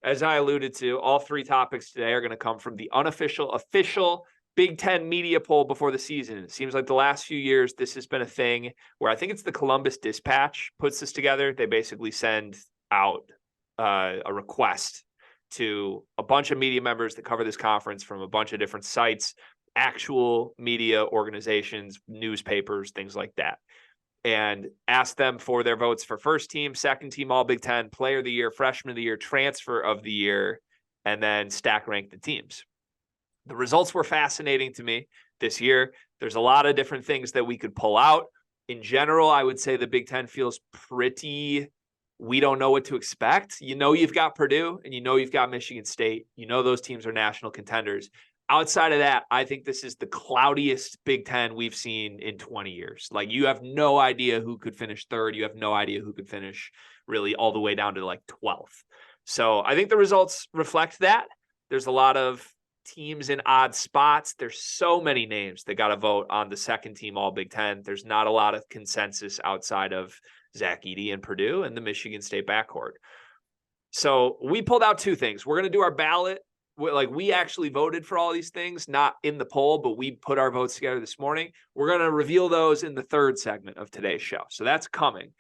as I alluded to, all three topics today are going to come from the unofficial, official Big Ten media poll before the season. It seems like the last few years, this has been a thing where I think it's the Columbus Dispatch puts this together. They basically send out a request to a bunch of media members that cover this conference from a bunch of different sites, actual media organizations, newspapers, things like that, and ask them for their votes for first team, second team, all Big Ten, player of the year, freshman of the year, transfer of the year, and then stack rank the teams. The results were fascinating to me this year. There's a lot of different things that we could pull out. In general, I would say the Big Ten feels pretty, we don't know what to expect. You know, you've got Purdue and you know you've got Michigan State. You know those teams are national contenders. Outside of that, I think this is the cloudiest Big Ten we've seen in 20 years. Like, you have no idea who could finish third. You have no idea who could finish really all the way down to like 12th. So I think the results reflect that. There's a lot of teams in odd spots. There's so many names that got to vote on the second team all Big Ten. There's not a lot of consensus outside of Zach Edey and Purdue and the Michigan State backcourt. So we pulled out two things. We're going to do our ballot. Like, we actually voted for all these things, not in the poll, but we put our votes together this morning. We're going to reveal those in the third segment of today's show. So that's coming.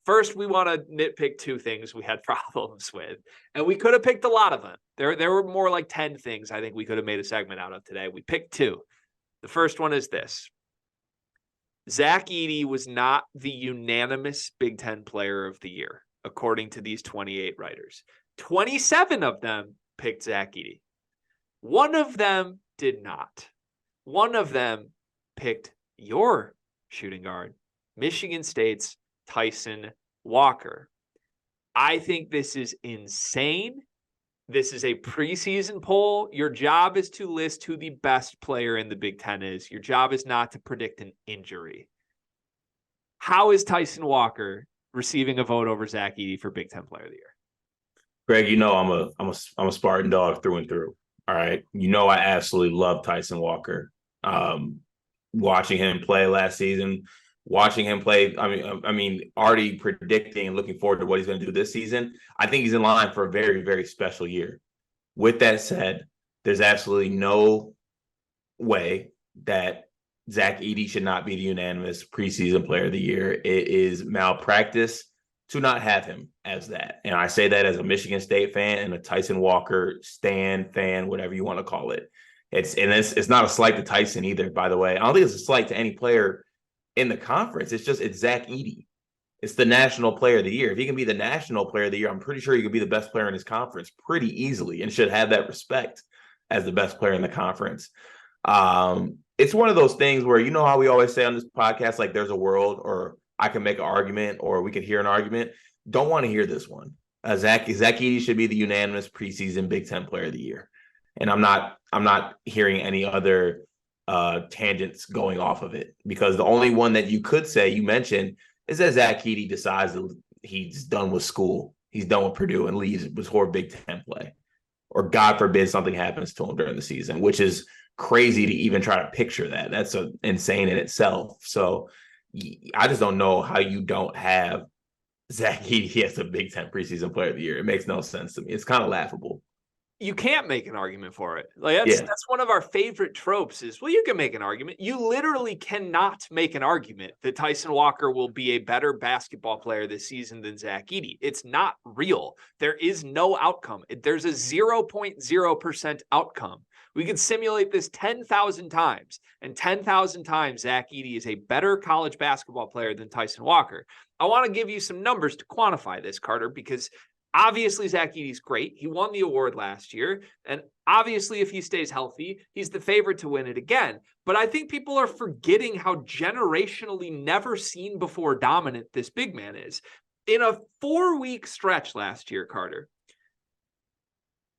First, we want to nitpick two things we had problems with, and we could have picked a lot of them. There were more like 10 things I think we could have made a segment out of today. We picked two. The first one is this. Zach Edey was not the unanimous Big Ten player of the year, according to these 28 writers. 27 of them picked Zach Edey. One of them did not. One of them picked your shooting guard, Michigan State's Tyson Walker. I think this is insane. This is a preseason poll. Your job is to list who the best player in the Big Ten is. Your job is not to predict an injury. How is Tyson Walker receiving a vote over Zach Edey for Big Ten Player of the Year? Greg, you know I'm a Spartan dog through and through. All right, you know I absolutely love Tyson Walker. Watching him play last season, watching him play, I mean, already predicting and looking forward to what he's going to do this season. I think he's in line for a very, very special year. With that said, there's absolutely no way that Zach Edey should not be the unanimous preseason player of the year. It is malpractice to not have him as that. And I say that as a Michigan State fan and a Tyson Walker fan, whatever you want to call it. It's not a slight to Tyson either, by the way. I don't think it's a slight to any player in the conference. It's Zach Edey. It's the national player of the year. If he can be the national player of the year, I'm pretty sure he could be the best player in his conference pretty easily and should have that respect as the best player in the conference. It's one of those things where, you know how we always say on this podcast, like, there's a world, or I can make an argument, or we could hear an argument. Don't want to hear this one. Zach Edey should be the unanimous preseason Big Ten player of the year. And I'm not hearing any other tangents going off of it, because the only one that you could say, you mentioned, is that Zach Edey decides that he's done with school, he's done with Purdue, and leaves before Big Ten play, or God forbid something happens to him during the season, which is crazy to even try to picture that. That's insane in itself. So I just don't know how you don't have Zach Edey as a Big Ten preseason player of the year. It makes no sense to me. It's kind of laughable. You can't make an argument for it. Like, that's one of our favorite tropes is, well, you can make an argument. You literally cannot make an argument that Tyson Walker will be a better basketball player this season than Zach Edey. It's not real. There is no outcome. There's a 0.0% outcome. We can simulate this 10,000 times, and 10,000 times Zach Edey is a better college basketball player than Tyson Walker. I want to give you some numbers to quantify this, Carter, because obviously Zach Edey's great. He won the award last year, and obviously if he stays healthy, he's the favorite to win it again. But I think people are forgetting how generationally never seen before dominant this big man is. In a 4-week stretch last year, Carter,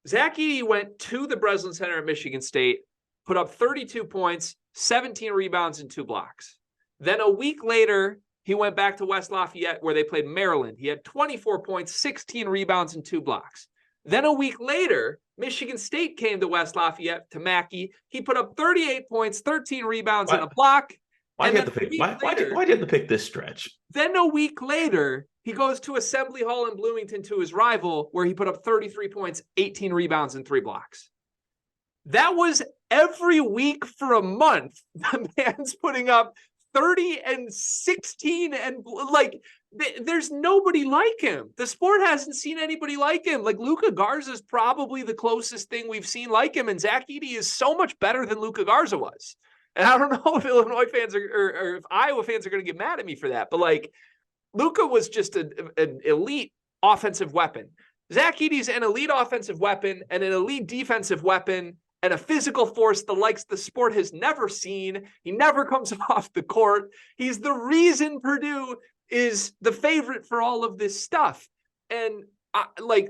Zach Edey went to the Breslin Center at Michigan State, put up 32 points, 17 rebounds, and 2 blocks. Then a week later, he went back to West Lafayette, where they played Maryland. He had 24 points, 16 rebounds, and 2 blocks. Then a week later, Michigan State came to West Lafayette to Mackey. He put up 38 points, 13 rebounds, and a block. Why'd And you then have to a pick? week Why'd later, you have to pick this stretch? then a week later, he goes to Assembly Hall in Bloomington to his rival, where he put up 33 points, 18 rebounds, and 3 blocks. That was every week for a month. The man's putting up 30 and 16 and like there's nobody like him. The sport hasn't seen anybody like him. Like Luka Garza is probably the closest thing we've seen like him, and Zach Edey is so much better than Luka Garza was. And I don't know if Illinois fans or if Iowa fans are going to get mad at me for that, but like Luka was just an elite offensive weapon. Zach Edey's an elite offensive weapon and an elite defensive weapon and a physical force the likes the sport has never seen. He never comes off the court. He's the reason Purdue is the favorite for all of this stuff. And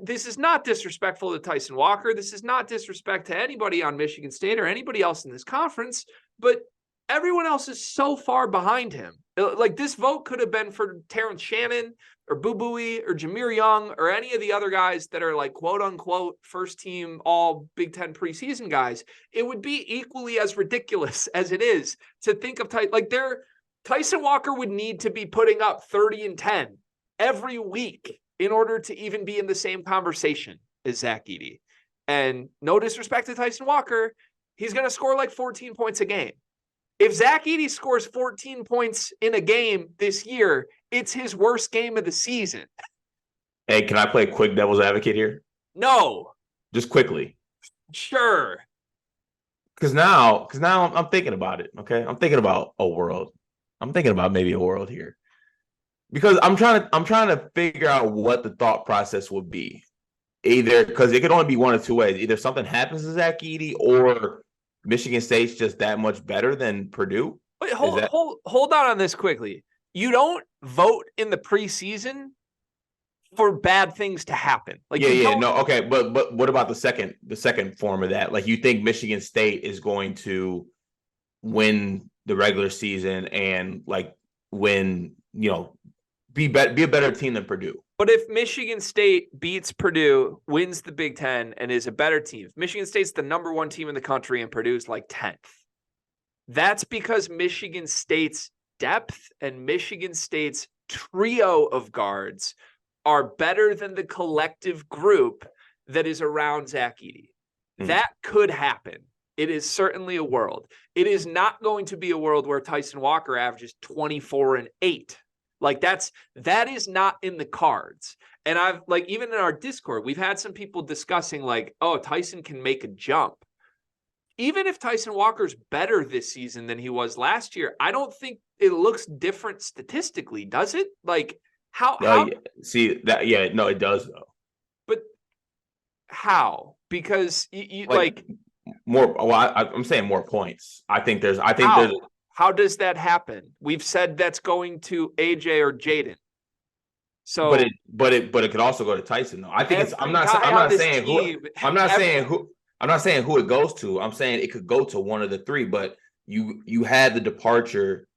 this is not disrespectful to Tyson Walker. This is not disrespect to anybody on Michigan State or anybody else in this conference, but everyone else is so far behind him. Like this vote could have been for Terrence Shannon or Boo Buie or Jameer Young or any of the other guys that are like quote unquote first team all Big Ten preseason guys. It would be equally as ridiculous as it is to think of Tyson Walker would need to be putting up 30 and 10 every week in order to even be in the same conversation as Zach Edey. And no disrespect to Tyson Walker, he's going to score like 14 points a game. If Zach Edey scores 14 points in a game this year, it's his worst game of the season. Hey, can I play quick devil's advocate here? No. Just quickly. Sure. Because now I'm thinking about it, okay? I'm thinking about a world. I'm thinking about maybe a world here. Because I'm trying to figure out what the thought process would be. Either because it could only be one of two ways. Either something happens to Zach Edey or Michigan State's just that much better than Purdue. Wait, hold on this quickly. You don't vote in the preseason for bad things to happen. Like okay, but what about the second form of that? Like you think Michigan State is going to win the regular season and like win, be a better team than Purdue. But if Michigan State beats Purdue, wins the Big Ten, and is a better team, if Michigan State's the number one team in the country and Purdue's like 10th, that's because Michigan State's depth and Michigan State's trio of guards are better than the collective group that is around Zach Edey. That could happen. It is certainly a world. It is not going to be a world where Tyson Walker averages 24 and 8. Like that is not in the cards. And I've even in our Discord, we've had some people discussing like, oh, Tyson can make a jump. Even if Tyson Walker's better this season than he was last year, I don't think it looks different statistically, does it? Like how see that? Yeah, no, it does though. But how? Because you more. Well, I'm saying more points. I think there's. How does that happen? We've said that's going to AJ or Jaden. So, but it could also go to Tyson though. I think it's. I'm not saying who it goes to. I'm saying it could go to one of the three. But you had the departure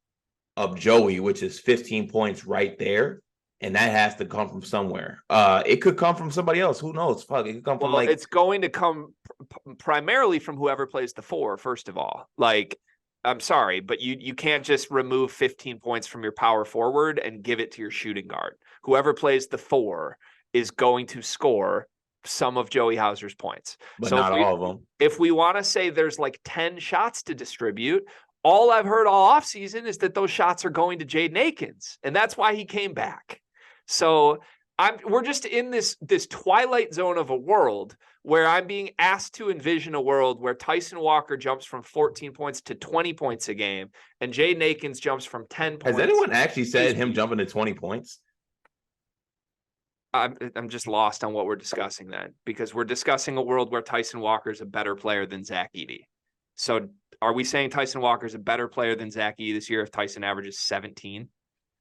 of Joey, which is 15 points right there, and that has to come from somewhere. It could come from somebody else. Who knows? Fuck, it could come from it's going to come primarily from whoever plays the 4. First of all, I'm sorry, but you can't just remove 15 points from your power forward and give it to your shooting guard. Whoever plays the 4 is going to score some of Joey Hauser's points. But so not all of them. If we want to say there's like 10 shots to distribute, all I've heard all offseason is that those shots are going to Jaden Akins, and that's why he came back. So we're just in this twilight zone of a world where I'm being asked to envision a world where Tyson Walker jumps from 14 points to 20 points a game, and Jaden Akins jumps from 10 points. Has anyone actually said him jumping to 20 points? I'm just lost on what we're discussing then, because we're discussing a world where Tyson Walker is a better player than Zach Edey. So are we saying Tyson Walker is a better player than Zach Edey this year if Tyson averages 17?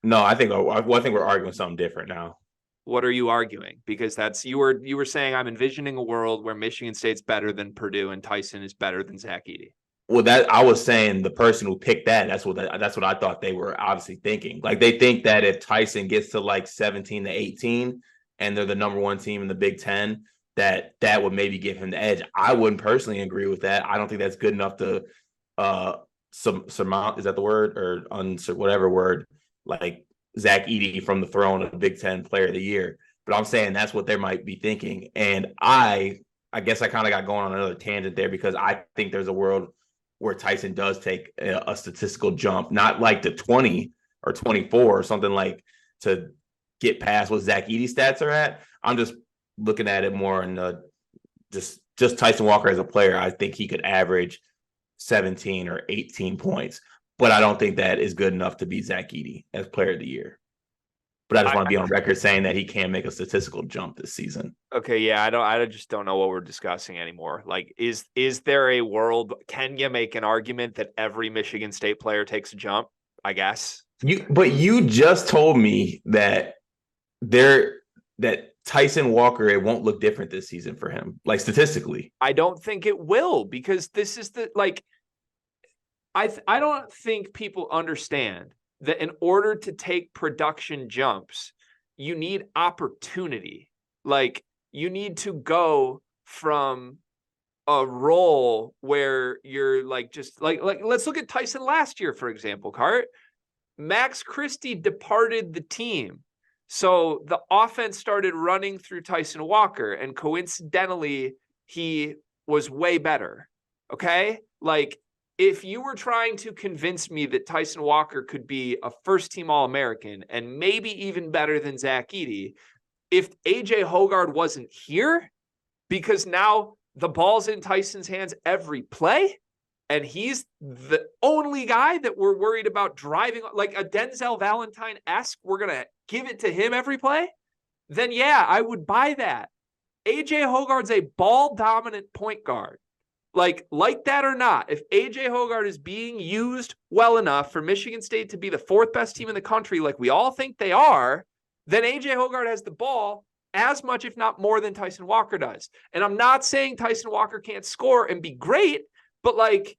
No, I think we're arguing something different now. What are you arguing? Because you were saying I'm envisioning a world where Michigan State's better than Purdue and Tyson is better than Zach Edey. Well, that I was saying the person who picked that's what I thought they were obviously thinking. Like they think that if Tyson gets to like 17 to 18 and they're the number one team in the Big Ten, that would maybe give him the edge. I wouldn't personally agree with that. I don't think that's good enough to surmount, is that the word, or whatever word, like Zach Edey from the throne of Big Ten Player of the Year. But I'm saying that's what they might be thinking. And I guess I kind of got going on another tangent there, because I think there's a world where Tyson does take a statistical jump, not like to 20 or 24 or something, like to get past what Zach Edey stats are at. I'm just looking at it more in just Tyson Walker as a player. I think he could average 17 or 18 points, but I don't think that is good enough to be Zach Edey as Player of the Year. But I just want to be on record saying that he can make a statistical jump this season. Okay, yeah, I just don't know what we're discussing anymore. Like, is there a world? Can you make an argument that every Michigan State player takes a jump? I guess. But you just told me that Tyson Walker, it won't look different this season for him, like statistically. I don't think it will, because this is I don't think people understand that in order to take production jumps, you need opportunity. Like, you need to go from a role where you're just let's look at Tyson last year, for example, Cart. Max Christie departed the team. So the offense started running through Tyson Walker, and coincidentally, he was way better. Okay? Like, if you were trying to convince me that Tyson Walker could be a first-team All-American and maybe even better than Zach Edey, if A.J. Hoggard wasn't here, because now the ball's in Tyson's hands every play, and he's the only guy that we're worried about driving, like a Denzel Valentine-esque, we're going to give it to him every play, then yeah, I would buy that. A.J. Hoggard's a ball-dominant point guard. Like that or not, if A.J. Hoggard is being used well enough for Michigan State to be the fourth best team in the country, like we all think they are, then A.J. Hoggard has the ball as much, if not more, than Tyson Walker does. And I'm not saying Tyson Walker can't score and be great, but like,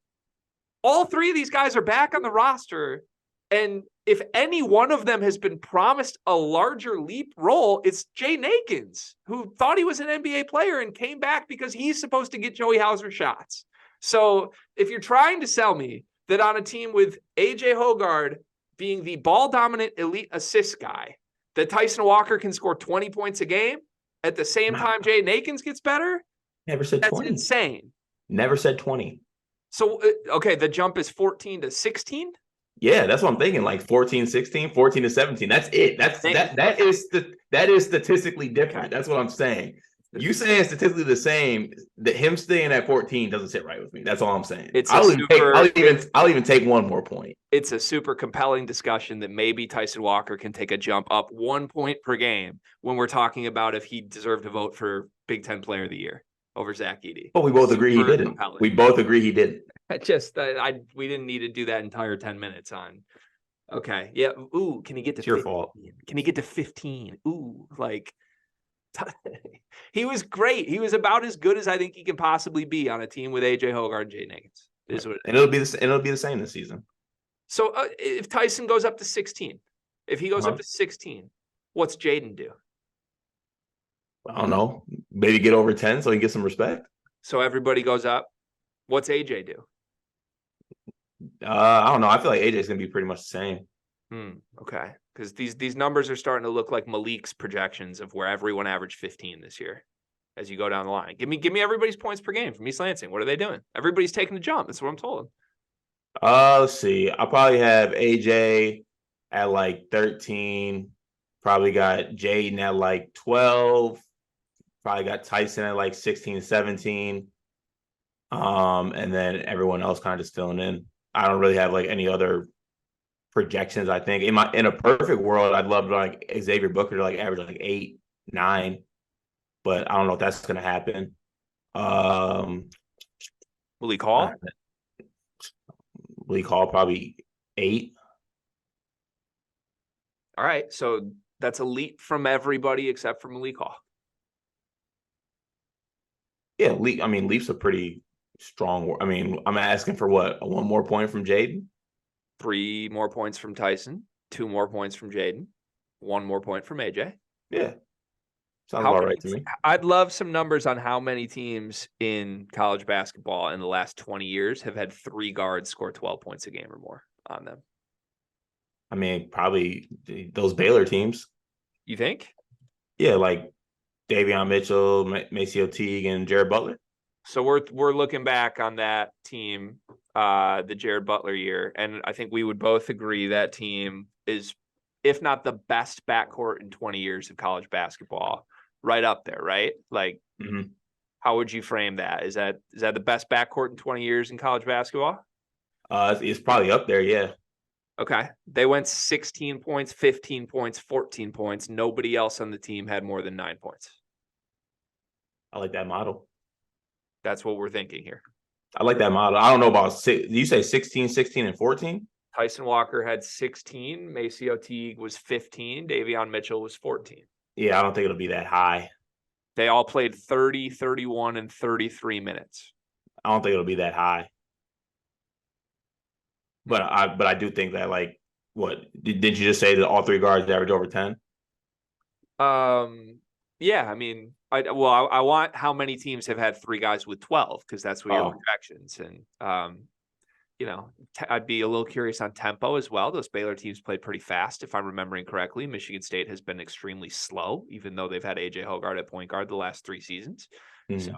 all three of these guys are back on the roster. And if any one of them has been promised a larger leap role, it's Jay Nakins, who thought he was an NBA player and came back because he's supposed to get Joey Hauser shots. So if you're trying to sell me that on a team with A.J. Hoggard being the ball-dominant elite assist guy, that Tyson Walker can score 20 points a game at the same time Jay Nakins gets better, Never said that's 20. insane. Never said 20. So, okay, the jump is 14 to 16? Yeah, that's what I'm thinking. Like 14, 16, 14 to 17. That's it. That is statistically different. That's what I'm saying. You saying statistically the same, that him staying at 14 doesn't sit right with me. That's all I'm saying. I'll even take one more point. It's a super compelling discussion that maybe Tyson Walker can take a jump up 1 point per game when we're talking about if he deserved to vote for Big Ten Player of the Year over Zach Edey. But we both agree he didn't. Compelling. We both agree he didn't. We didn't need to do that entire 10 minutes on. Okay. Yeah. Ooh, can he get to it's 15? Your fault. Can he get to 15? Ooh, like he was great. He was about as good as I think he can possibly be on a team with A.J. Hoggard and Jay Nakins. And it'll be the same this season. So if Tyson goes up to 16, if he goes up to 16, what's Jaden do? I don't know. Maybe get over 10 so he can get some respect. So everybody goes up. What's AJ do? I don't know. I feel like AJ is going to be pretty much the same. Okay. Because these numbers are starting to look like Malik's projections of where everyone averaged 15 this year as you go down the line. Give me everybody's points per game from East Lansing. What are they doing? Everybody's taking the jump. That's what I'm told. Let's see. I'll probably have AJ at like 13. Probably got Jaden at like 12. Probably got Tyson at like 16, 17. And then everyone else kind of just filling in. I don't really have like any other projections. I think in a perfect world, I'd love like Xavier Booker to like average like 8, 9, but I don't know if that's going to happen. Malik Hall? Malik Hall probably 8. All right, so that's a leap from everybody except for Malik Hall. Yeah, leaps are pretty strong. I mean, I'm asking for what? 1 more point from Jaden? 3 more points from Tyson, 2 more points from Jaden, 1 more point from AJ. Yeah. Sounds How about many? right to me. I'd love some numbers on how many teams in college basketball in the last 20 years have had 3 guards score 12 points a game or more on them. I mean, probably those Baylor teams. You think? Yeah, like Davion Mitchell, Maceo Teague, and Jared Butler. So we're looking back on that team, the Jared Butler year, and I think we would both agree that team is, if not the best backcourt in 20 years of college basketball, right up there, right? Like, how would you frame that? Is that the best backcourt in 20 years in college basketball? It's probably up there, yeah. Okay. They went 16 points, 15 points, 14 points. Nobody else on the team had more than 9 points. I like that model. That's what we're thinking here. I like that model. I don't know about did you say 16, 16, and 14? Tyson Walker had 16. Maceo Teague was 15. Davion Mitchell was 14. Yeah, I don't think it'll be that high. They all played 30, 31, and 33 minutes. I don't think it'll be that high. But I do think that, like, what did you just say that all 3 guards average over 10? Yeah, I mean, I want how many teams have had 3 guys with 12, because that's what your projections. And I'd be a little curious on tempo as well. Those Baylor teams played pretty fast, if I'm remembering correctly. Michigan State has been extremely slow, even though they've had AJ Hoggard at point guard the last 3 seasons. So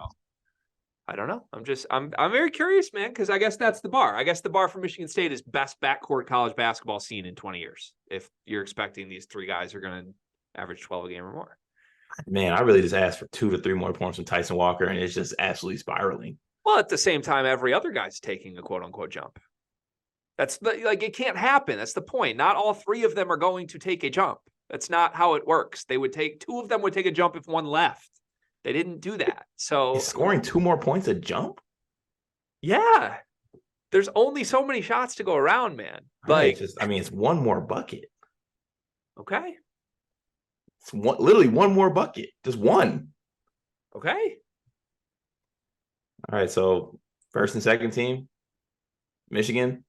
I don't know. I'm very curious, man, because I guess that's the bar. I guess the bar for Michigan State is best backcourt college basketball scene in 20 years. If you're expecting these 3 guys are going to average 12 a game or more. Man, I really just asked for 2 to 3 more points from Tyson Walker, and it's just absolutely spiraling. Well, at the same time, every other guy's taking a quote unquote jump. That's like, it can't happen. That's the point. Not all 3 of them are going to take a jump. That's not how it works. 2 of them would take a jump if 1 left. They didn't do that. So is scoring 2 more points a jump? Yeah. There's only so many shots to go around, man. Like, it's 1 more bucket. Okay. It's literally 1 more bucket. Just 1. Okay. All right. So first and second team, Michigan.